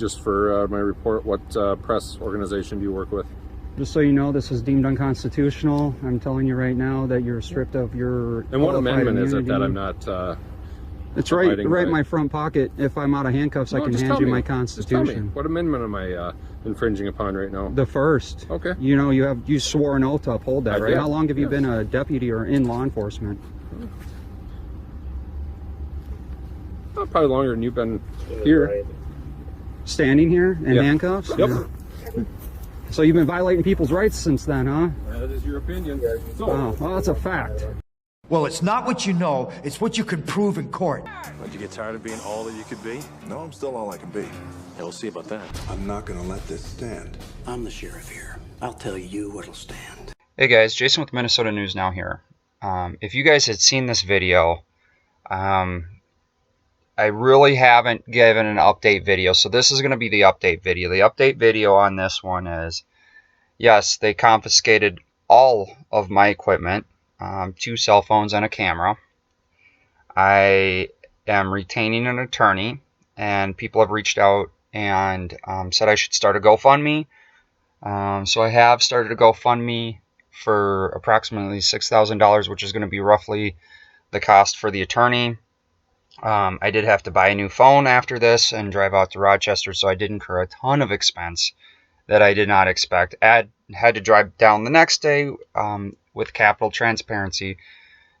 just for my report, what press organization do you work with? Just so you know, this is deemed unconstitutional. I'm telling you right now that you're stripped of your And what amendment immunity. is it that I'm not it's right in my front pocket. If I'm out of handcuffs, I can hand you my Constitution. Just tell me, what amendment am I infringing upon right now? The first. Okay. You know, you swore an oath to uphold that, right? Did. How long have you been a deputy or in law enforcement? Probably longer than you've been here. Standing here in handcuffs? Yep. Yeah. So you've been violating people's rights since then, huh? That is your opinion. Oh, well, that's a fact. Well, it's not what you know, it's what you can prove in court. Did you get tired of being all that you could be? No, I'm still all I can be. Yeah, we'll see about that. I'm not gonna let this stand. I'm the sheriff here. I'll tell you what'll stand. Hey guys, Jason with Minnesota News Now here. If you guys had seen this video, I really haven't given an update video, so this is going to be the update video. The update video on this one is, yes, they confiscated all of my equipment, 2 cell phones and a camera. I am retaining an attorney, and people have reached out and said I should start a GoFundMe. So I have started a GoFundMe for approximately $6,000, which is going to be roughly the cost for the attorney. I did have to buy a new phone after this and drive out to Rochester, so I did incur a ton of expense that I did not expect. Had to drive down the next day with Capital Transparency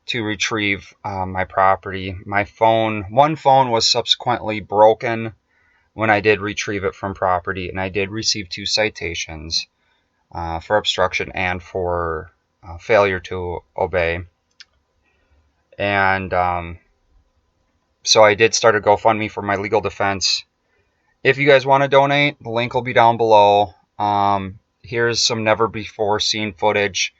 to retrieve my property. One phone was subsequently broken when I did retrieve it from property, and I did receive 2 citations for obstruction and for failure to obey. And so I did start a GoFundMe for my legal defense. If you guys want to donate, the link will be down below. Here's some never before seen footage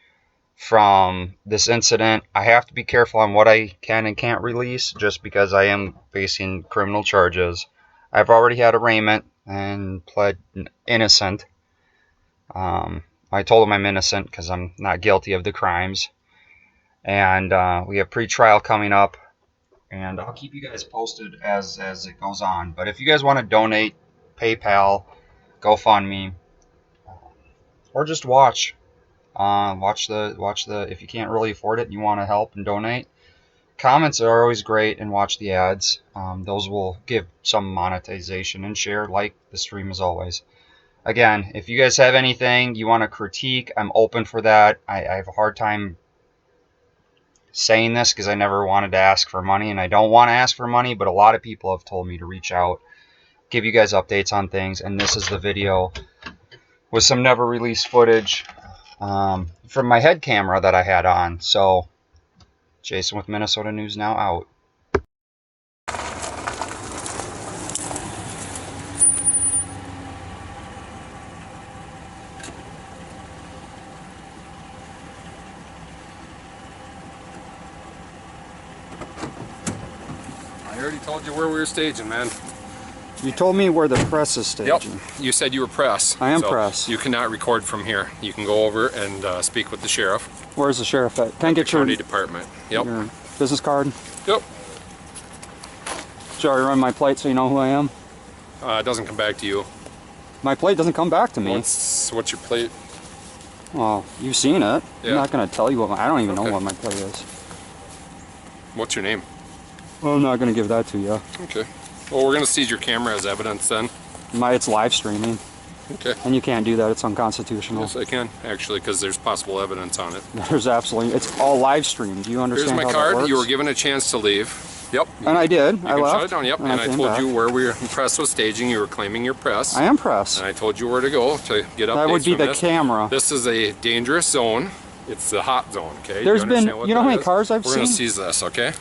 from this incident. I have to be careful on what I can and can't release just because I am facing criminal charges. I've already had arraignment and pled innocent. I told him I'm innocent because I'm not guilty of the crimes. And we have pre-trial coming up. And I'll keep you guys posted as it goes on. But if you guys want to donate, PayPal, GoFundMe, or just watch the if you can't really afford it and you want to help and donate, comments are always great, and watch the ads. Those will give some monetization, and share, like the stream as always. Again, if you guys have anything you want to critique, I'm open for that. I have a hard time saying this because I never wanted to ask for money, and I don't want to ask for money, but a lot of people have told me to reach out, give you guys updates on things, and this is the video with some never released footage from my head camera that I had on. So Jason with Minnesota News Now out. I already told you where we were staging, man. You told me where the press is staging. Yep. You said you were press. I am so press. You cannot record from here. You can go over and speak with the sheriff. Where's the sheriff at? Can I get your county department? Yep. Your business card? Yep. Should I run my plate so you know who I am? It doesn't come back to you. My plate doesn't come back to me. What's your plate? Well, you've seen it. Yeah. I'm not going to tell you what I don't even know what my plate is. What's your name? Well, I'm not going to give that to you. Okay. Well, we're going to seize your camera as evidence then. It's live streaming. Okay. And you can't do that. It's unconstitutional. Yes, I can, actually, because there's possible evidence on it. There's absolutely... It's all live streamed. Do you understand Here's my how that card. works? You were given a chance to leave. Yep. And I did. You I can left. shut it down. Yep. And I came told back. you where press was staging. You were claiming your press. I am press. And I told you where to go to get updates. That would be from the this. camera. This is a dangerous zone. It's the hot zone, okay? There's been... You know how many cars I've We're seen? going to seize this, okay?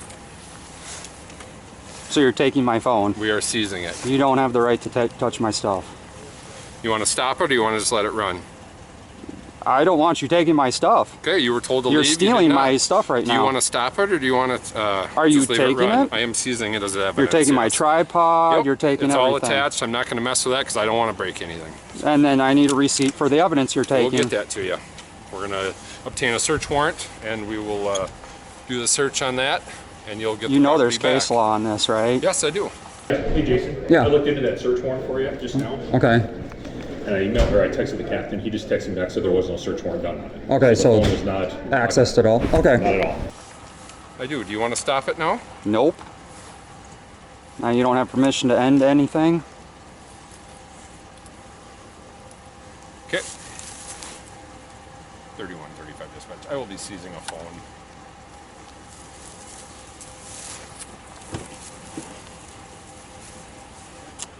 So you're taking my phone. We are seizing it. You don't have the right to touch my stuff. You want to stop it, or do you want to just let it run? I don't want you taking my stuff. Okay, you were told to You're leave. stealing my stuff right now. Do you want to stop it, or do you want to Are you just leave taking it run? it? I am seizing it as evidence. You're taking my yes. tripod. Yep. You're taking it's everything. It's all attached. I'm not going to mess with that because I don't want to break anything. And then I need a receipt for the evidence you're taking. We'll get that to you. We're going to obtain a search warrant, and we will do the search on that, and you'll get. You know there's case law on this, right? Yes, I do. Hey Jason. Yeah. I looked into that search warrant for you just now. Okay. And I emailed or I texted the captain. He just texted me back, said there was no search warrant done on it. Okay, so the phone was not accessed at all. Okay. Not at all. I do. Do you want to stop it now? Nope. Now you don't have permission to end anything? Okay. 3135 dispatch. I will be seizing a phone.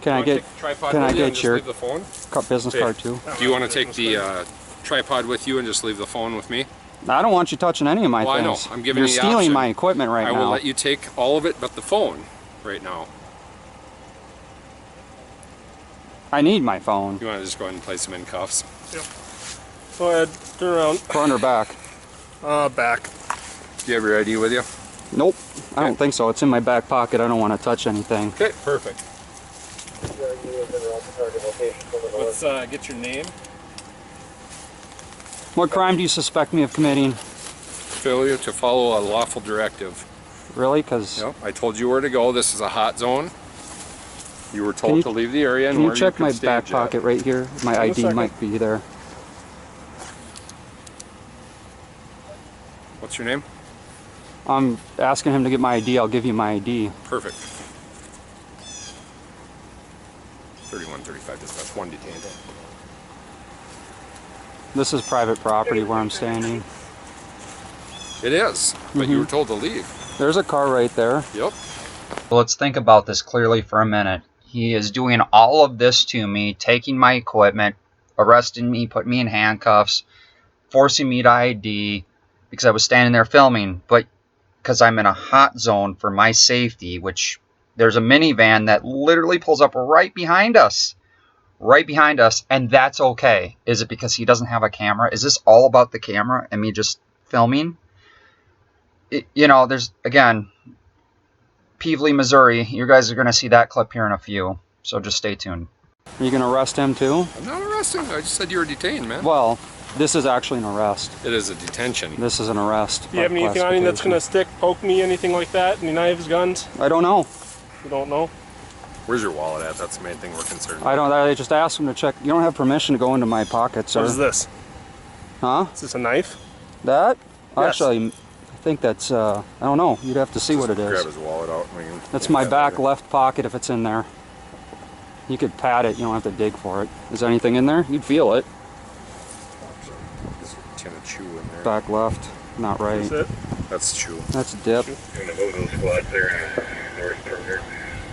Can I get tripod can I with you and get just your leave the phone? business card too? Do you want to take the tripod with you and just leave the phone with me? I don't want you touching any of my Well, things. I know. I'm giving You're you the stealing option. my equipment right now. I will let you take all of it but the phone right now. I need my phone. You want to just go ahead and place them in cuffs? Yep. Go ahead. Turn around. Front or back? Back. Do you have your ID with you? Nope. I don't think so. It's in my back pocket. I don't want to touch anything. Okay, perfect. Let's get your name. What crime do you suspect me of committing? Failure to follow a lawful directive. Really? Because Yep, I told you where to go. This is a hot zone. You were told to leave the area and can where you check could my stage back at. pocket right here? My ID might be there. What's your name? I'm asking him to get my ID. I'll give you my ID. Perfect. 3135 dispatch, one detained. This is private property where I'm standing. It is, but you were told to leave. There's a car right there. Yep. Let's think about this clearly for a minute. He is doing all of this to me, taking my equipment, arresting me, putting me in handcuffs, forcing me to ID because I was standing there filming, but because I'm in a hot zone for my safety, which there's a minivan that literally pulls up right behind us, and that's okay. Is it because he doesn't have a camera? Is this all about the camera and me just filming? You know, there's, again, Peevely, Missouri. You guys are going to see that clip here in a few, so just stay tuned. Are you going to arrest him too? I'm not arresting. I just said you were detained, man. Well, this is actually an arrest. It is a detention. This is an arrest. Do you have anything on you that's going to stick, poke me, anything like that? Any knives, guns? I don't know. You don't know? Where's your wallet at? That's the main thing we're concerned I don't. I just asked him to check. You don't have permission to go into my pocket, sir. What is this? Huh? Is this a knife? That? Yes. Actually, I think that's. I don't know. You'd have to see what it is. Grab his wallet out. That's my back left pocket if it's in there. You could pat it. You don't have to dig for it. Is there anything in there? You'd feel it. There's a tin of chew in there. Back left. Not right. That's it? That's chew. That's dip.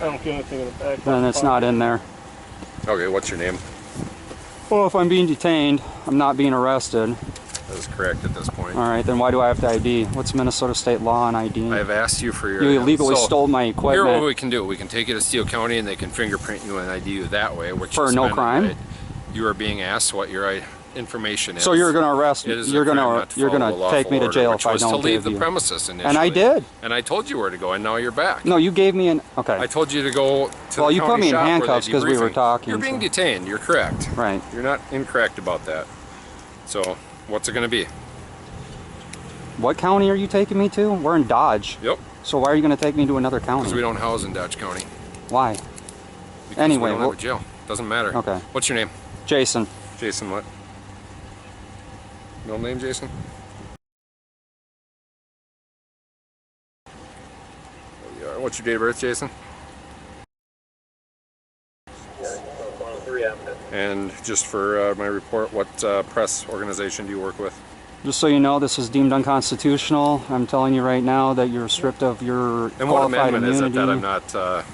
I don't feel anything in the back. Then it's not in there. Okay, what's your name? Well, if I'm being detained, I'm not being arrested. That is correct at this point. All right, then why do I have to ID? What's Minnesota state law on ID? I have asked you for your... You illegally stole my Here equipment. what we can do. We can take you to Steele County and they can fingerprint you and ID you that way. Which For is no amended, crime? right? You are being asked what your information is. So you're going to arrest me. It is a You're going crime to not follow the take me to lawful jail order, if I which was don't to leave give the you. premises initially. And I did. And I told you where to go, and now you're back. No, you gave me an. Okay. I told you to go to Well, the you put county me in shop where handcuffs they're because we were debriefing. talking, You're being so- detained. You're correct. Right. You're not incorrect about that. So, what's it going to be? What county are you taking me to? We're in Dodge. Yep. So why are you going to take me to another county? Because we don't house in Dodge County. Why? Because Anyway, we don't have a jail. Doesn't matter. Okay. What's your name? Jason. Jason what? Middle name, Jason? There you are. What's your date of birth, Jason? And just for my report, what press organization do you work with? Just so you know, this is deemed unconstitutional. I'm telling you right now that you're stripped of your And what qualified amendment immunity. is it that I'm not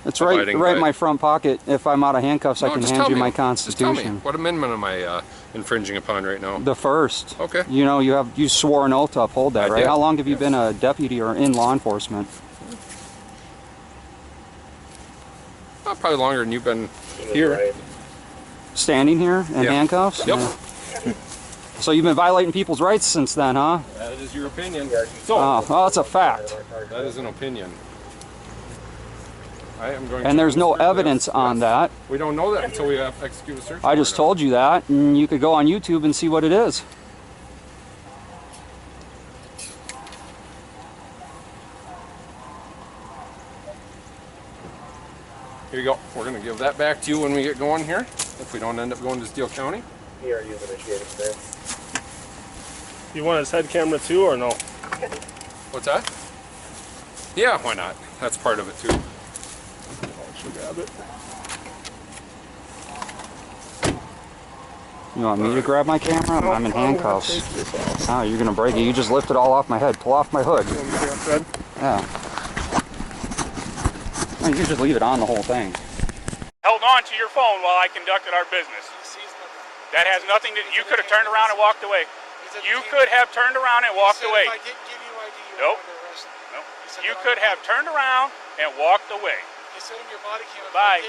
It's right abiding in by? my front pocket. If I'm out of handcuffs, I No, can just hand tell you me. my Just tell me. Constitution. What amendment am I infringing upon right now? The first. Okay. You know, you swore an oath to uphold that, I right? did. How long have you Yes. been a deputy or in law enforcement? Probably longer than you've been here. Standing here in Yeah. handcuffs? Yep. Yeah. So you've been violating people's rights since then, huh? That is your opinion. So, Oh, well, that's a fact. that is an opinion. I am going And to there's no consider evidence this. on Yes. that. We don't know that until we have execute a search I just warrant. told you that, and you could go on YouTube and see what it is. you go. We're going to give that back to you when we get going here, if we don't end up going to Steele County. Here, you initiated today. You want his head camera too, or no? What's that? Yeah, why not? That's part of it too. I should grab it. You want me to grab my camera? I'm in handcuffs. Oh, you're gonna break it. You just lift it all off my head. Pull off my hood. Yeah. Oh, you can just leave it on the whole thing. Held on to your phone while I conducted our business. That has nothing to. You could have turned around and walked away. You could have turned around and walked away. If I didn't give you ID, you Nope. were under arrest. Nope. You could have turned around and walked away. You said in your body cam. Goodbye.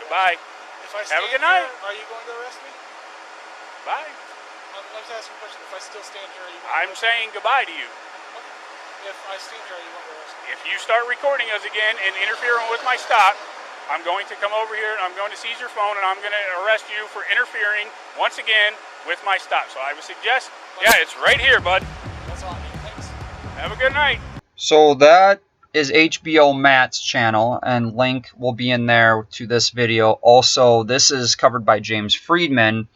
Goodbye. If I Have a stand good night. here, are you going to arrest me? Bye. Let's ask you a question. If I still stand here, are you going to I'm saying goodbye to you. Okay. If I stand here, are you going to arrest me? If you start recording us again and interfering with my stop, I'm going to come over here and I'm going to seize your phone and I'm going to arrest you for interfering once again with my stop. So I would suggest, yeah, it's right here, bud. That's all I need. Thanks. Have a good night. So that is HBO Matt's channel, and link will be in there to this video. Also, this is covered by James Friedman,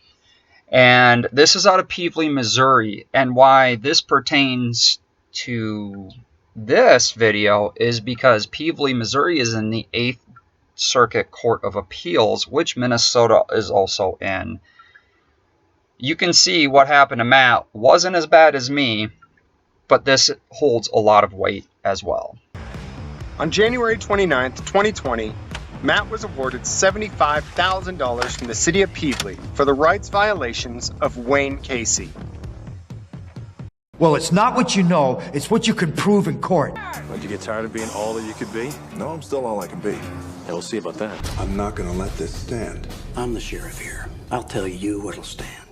and this is out of Peevely, Missouri. And why this pertains to this video is because Peevely, Missouri is in the 8th Circuit Court of Appeals, which Minnesota is also in. You can see what happened to Matt wasn't as bad as me, but this holds a lot of weight as well. On January 29th, 2020, Matt was awarded $75,000 from the city of Peevely for the rights violations of Wayne Casey. Well, it's not what you know, it's what you can prove in court. Did you get tired of being all that you could be? No, I'm still all I can be. Yeah, we'll see about that. I'm not gonna let this stand. I'm the sheriff here. I'll tell you what'll stand.